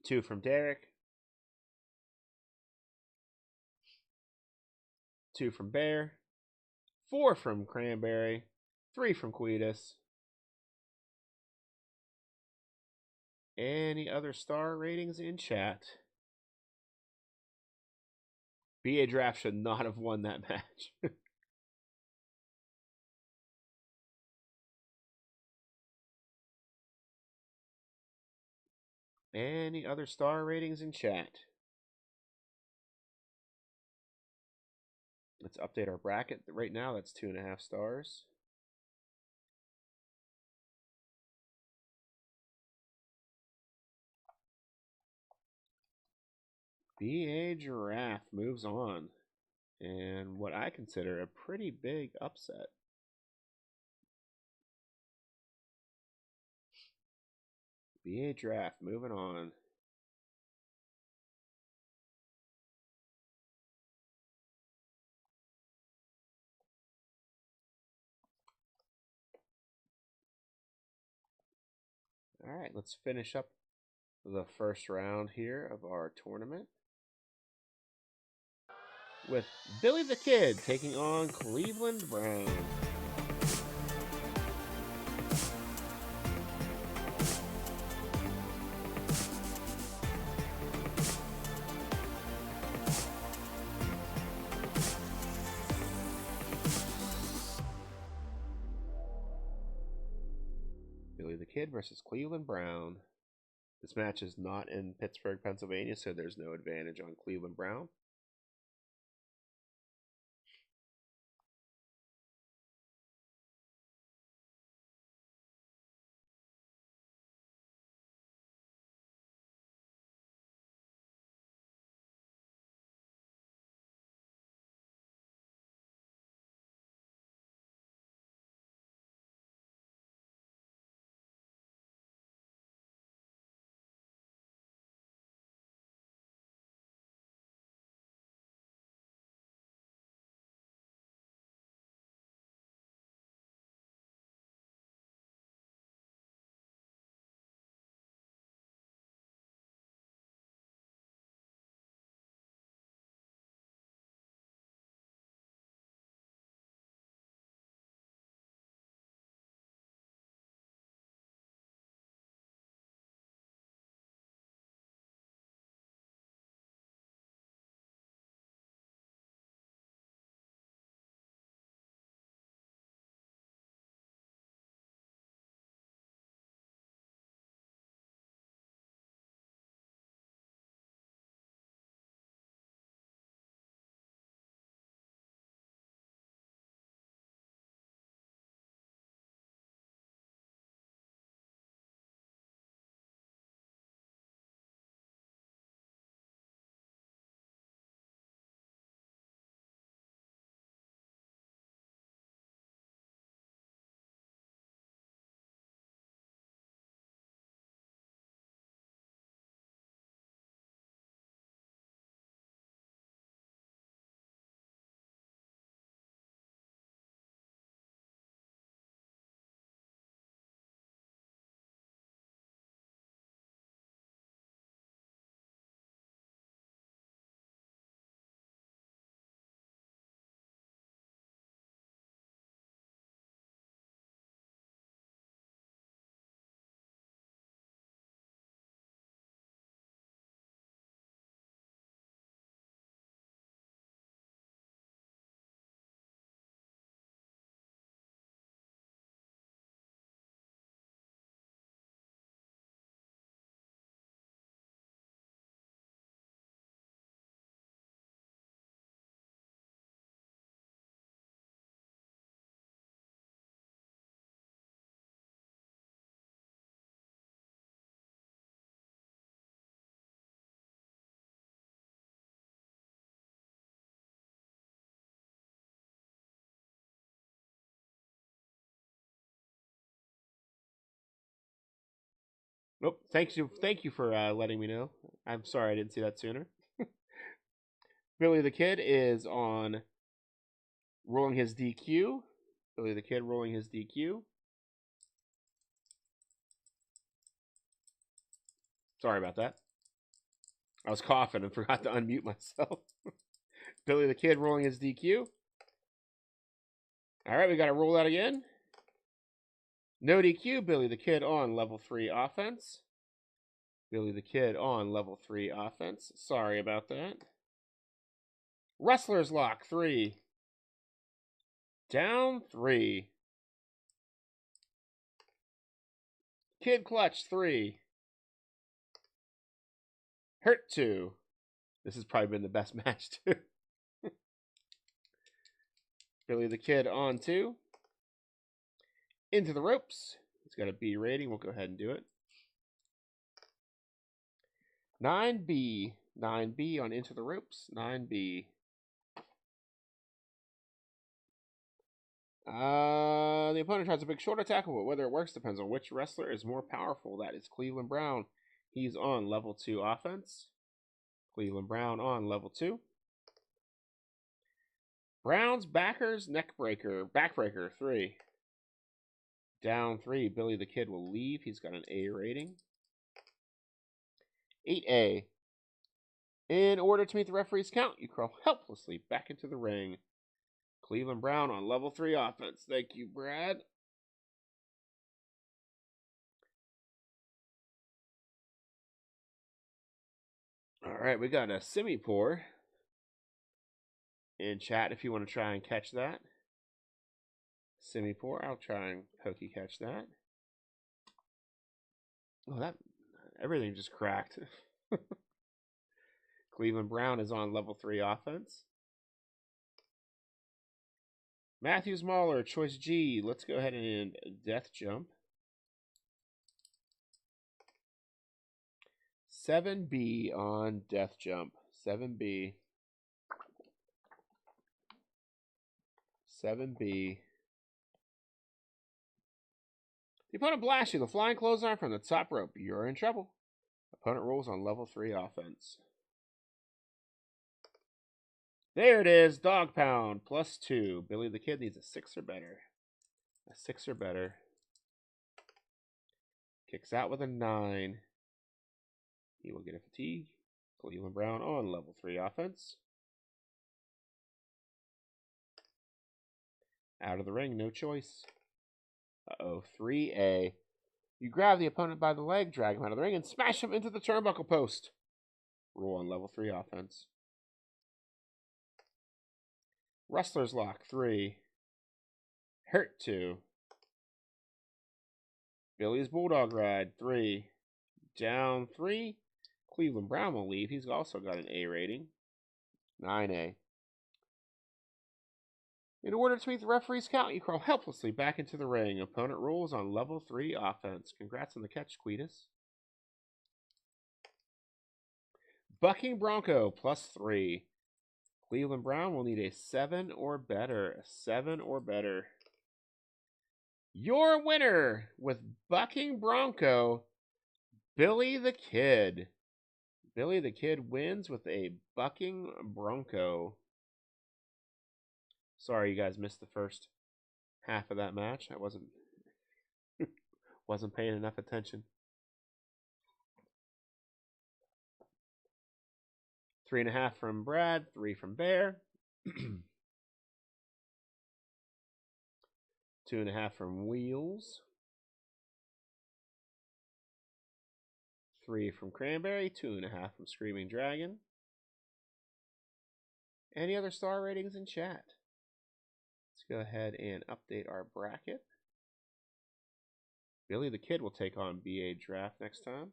2 from Derek, 2 from Bear, 4 from Cranberry, 3 from Quetus. Any other star ratings in chat? BA Draft should not have won that match. Any other star ratings in chat? Let's update our bracket. Right now, that's 2.5 stars. BA Giraffe moves on. And what I consider a pretty big upset. BA Draft moving on. All right, let's finish up the first round here of our tournament with Billy the Kid taking on Cleveland Brown. Billy the Kid versus Cleveland Brown. This match is not in Pittsburgh, Pennsylvania, so there's no advantage on Cleveland Brown. Nope. Thank you for letting me know. I'm sorry I didn't see that sooner. Billy the Kid is on rolling his DQ. Billy the Kid rolling his DQ. Sorry about that. I was coughing and forgot to unmute myself. Billy the Kid rolling his DQ. All right, we got to roll that again. No DQ. Billy the Kid on level 3 offense. Billy the Kid on level 3 offense. Sorry about that. Wrestler's Lock 3. Down 3. Kid Clutch 3. Hurt 2. This has probably been the best match too. Billy the Kid on 2. Into the Ropes. It's got a B rating. We'll go ahead and do it. 9B. 9B on Into the Ropes. 9B. The opponent tries a big short attack, but whether it works depends on which wrestler is more powerful. That is Cleveland Brown. He's on level 2 offense. Cleveland Brown on level 2. Brown's Backers Backbreaker 3. Down 3. Billy the Kid will leave. He's got an A rating. 8A. In order to meet the referee's count, you crawl helplessly back into the ring. Cleveland Brown on level 3 offense. Thank you, Brad. All right, we got a semi-pour in chat if you want to try and catch that. Semi-pour. I'll try and pokey catch that. Oh, that Everything just cracked. Cleveland Brown is on level 3 offense. Matthews Mahler, choice G. Let's go ahead and death jump. 7B on death jump. 7B. 7B. The opponent blasts you. The flying clothesline from the top rope. You're in trouble. Opponent rolls on level 3 offense. There it is. Dog pound. +2. Billy the Kid needs a 6 or better. A 6 or better. Kicks out with a 9. He will get a fatigue. Cleveland Brown on level 3 offense. Out of the ring. No choice. Uh-oh. 3A. You grab the opponent by the leg, drag him out of the ring, and smash him into the turnbuckle post. Roll on level 3 offense. Wrestler's Lock, 3. Hurt, 2. Billy's Bulldog Ride, 3. Down, 3. Cleveland Brown will leave. He's also got an A rating. 9A. In order to meet the referee's count, you crawl helplessly back into the ring. Opponent rolls on level 3 offense. Congrats on the catch, Quetus. Bucking Bronco, +3. Cleveland Brown will need a 7 or better. A 7 or better. Your winner with Bucking Bronco, Billy the Kid. Billy the Kid wins with a Bucking Bronco. Sorry you guys missed the first half of that match. I wasn't paying enough attention. 3.5 from Brad, 3 from Bear. 2.5 from Wheels. 3 from Cranberry, 2.5 from Screaming Dragon. Any other star ratings in chat? Let's go ahead and update our bracket. Billy the Kid will take on BA Draft next time.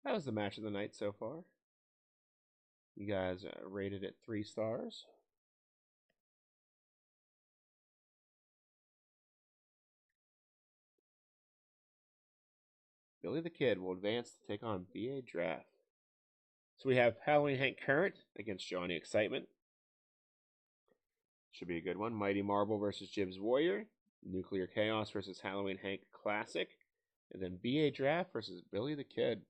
That was the match of the night so far. You guys rated it 3 stars. Billy the Kid will advance to take on BA Draft. So we have Halloween Hank Current against Johnny Excitement. Should be a good one. Mighty Marble versus Jibbs Warrior. Nuclear Chaos versus Halloween Hank Classic. And then BA Draft versus Billy the Kid.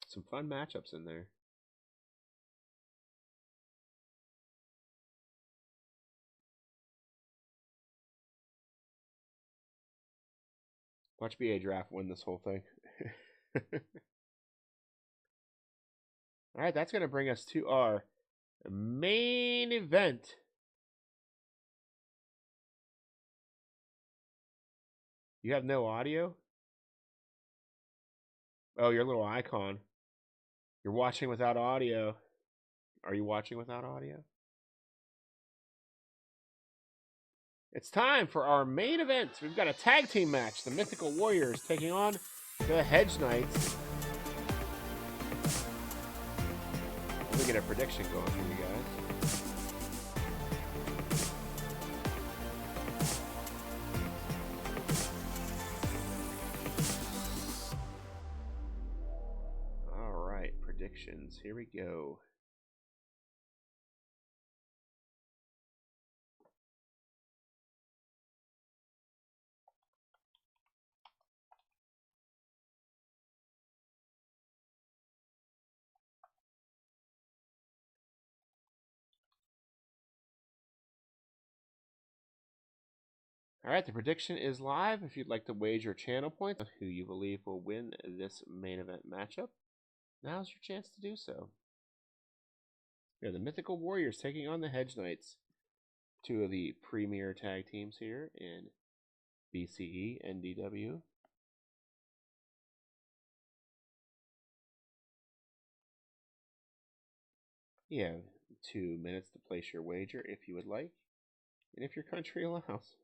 Some fun matchups in there. Watch BA Draft win this whole thing. All right, that's going to bring us to our main event. You have no audio? Oh, your little icon. You're watching without audio. Are you watching without audio? It's time for our main event. We've got a tag team match. The Mythical Warriors taking on the Hedge Knights. Let me get a prediction going for you guys. All right, predictions. Here we go. All right, the prediction is live. If you'd like to wager channel points on who you believe will win this main event matchup, now's your chance to do so. We have the Mythical Warriors taking on the Hedge Knights, 2 of the premier tag teams here in BCE and DW. You have 2 minutes to place your wager if you would like, and if your country allows.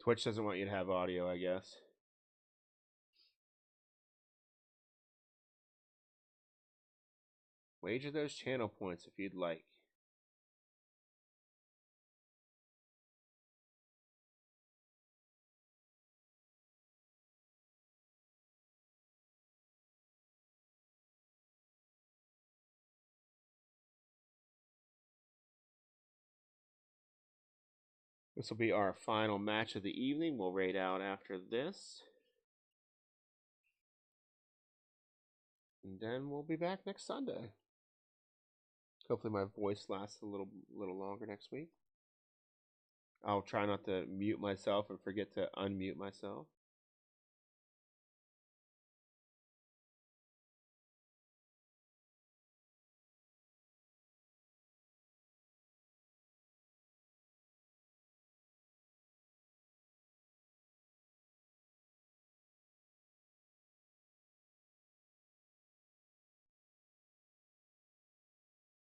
Twitch doesn't want you to have audio, I guess. Wager those channel points if you'd like. This will be our final match of the evening. We'll raid out after this. And then we'll be back next Sunday. Hopefully my voice lasts a little longer next week. I'll try not to mute myself and forget to unmute myself.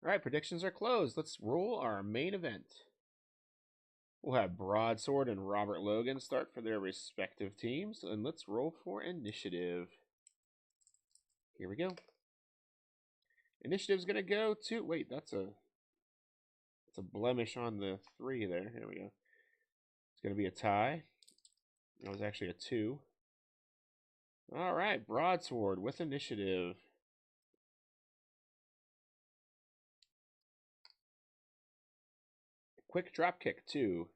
All right, predictions are closed. Let's roll our main event. We'll have Broadsword and Robert Logan start for their respective teams, and let's roll for initiative. Here we go. Initiative's gonna go to that's a blemish on the 3 there. Here we go. It's gonna be a tie. That was actually a 2. All right, Broadsword with initiative. Quick drop kick 2.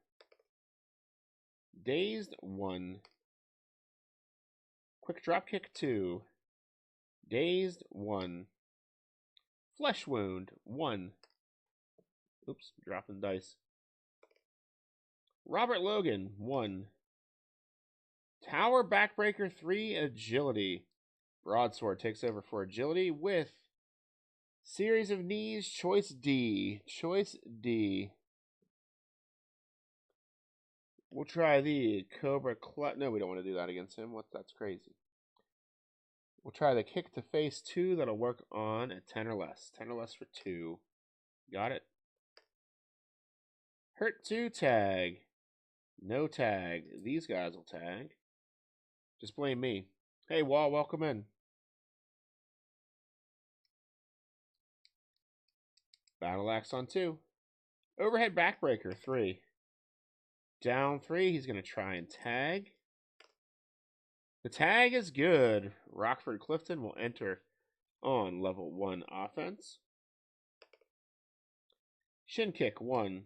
Dazed 1. Quick drop kick 2. Dazed 1. Flesh wound 1. Oops, dropping dice. Robert Logan 1. Tower backbreaker 3 agility. Broadsword takes over for agility with series of knees, choice D. Choice D. We'll try the Cobra Clutch. No, we don't want to do that against him. That's crazy. We'll try the kick to face 2. That'll work on a 10 or less. 10 or less for 2. Got it. Hurt 2 tag. No tag. These guys will tag. Just blame me. Hey, Wall, welcome in. Battle Axe on 2. Overhead backbreaker 3. Down 3. He's going to try and tag. The tag is good. Rockford Clifton will enter on level 1 offense. Shin kick 1.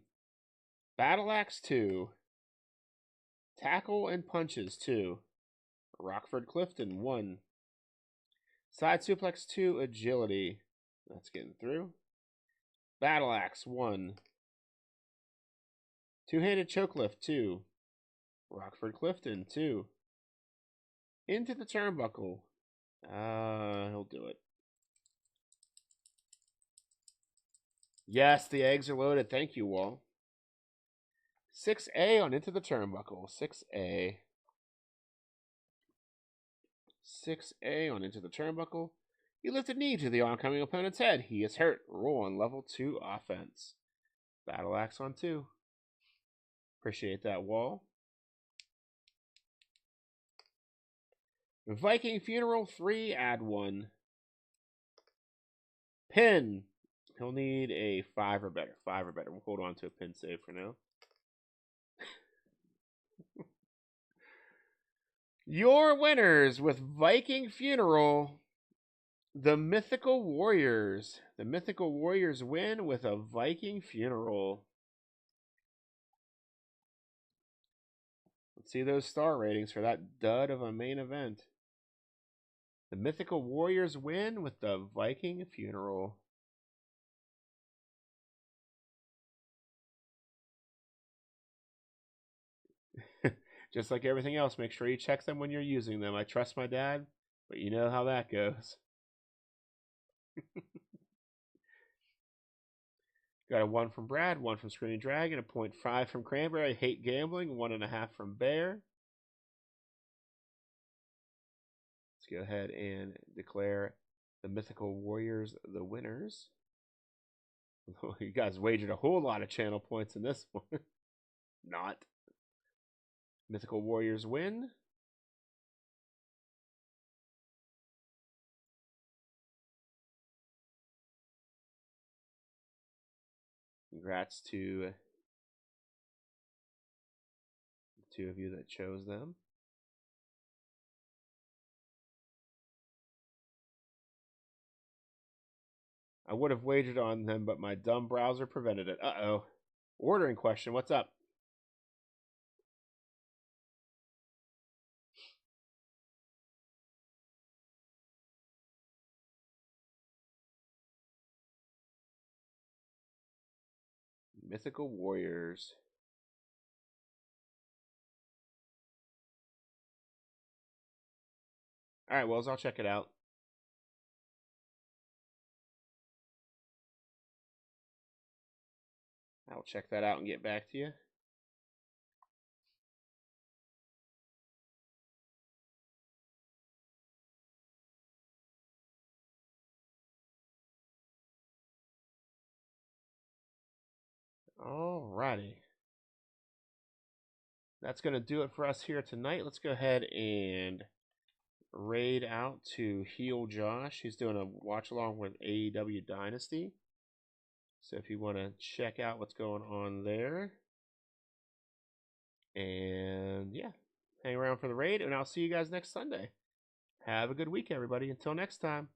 Battle Axe 2. Tackle and punches 2. Rockford Clifton 1. Side suplex 2 agility. That's getting through. Battle Axe 1. Two-handed chokelift 2. Rockford Clifton 2. Into the turnbuckle. He'll do it. Yes, the eggs are loaded. Thank you, Wall. 6A on into the turnbuckle. 6A. 6A on into the turnbuckle. He lifted knee to the oncoming opponent's head. He is hurt. Roll on level 2 offense. Battle Axe on 2. Appreciate that, Wall. Viking Funeral 3, add 1. Pin. He'll need a 5 or better. 5 or better. We'll hold on to a pin save for now. Your winners with Viking Funeral, the Mythical Warriors. The Mythical Warriors win with a Viking Funeral. Let's see those star ratings for that dud of a main event. The Mythical Warriors win with the Viking Funeral. Just like everything else, make sure you check them when you're using them. I trust my dad, but you know how that goes. Got a 1 from Brad, 1 from Screaming Dragon, a 0.5 from Cranberry, Hate Gambling, 1.5 from Bear. Let's go ahead and declare the Mythical Warriors the winners. You guys wagered a whole lot of channel points in this one. Not. Mythical Warriors win. Congrats to the 2 of you that chose them. I would have wagered on them, but my dumb browser prevented it. Uh-oh. Ordering question. What's up? Mythical Warriors. All right, Wells, I'll check it out. I'll check that out and get back to you. Alrighty. That's going to do it for us here tonight. Let's go ahead and raid out to Heal Josh. He's doing a watch along with AEW Dynasty. So if you want to check out what's going on there. And yeah, hang around for the raid, and I'll see you guys next Sunday. Have a good week, everybody. Until next time,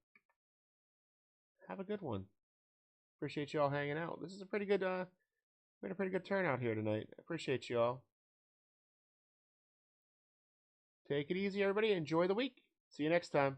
have a good one. Appreciate you all hanging out. This is a pretty good, been a pretty good turnout here tonight. Appreciate you all. Take it easy, everybody. Enjoy the week. See you next time.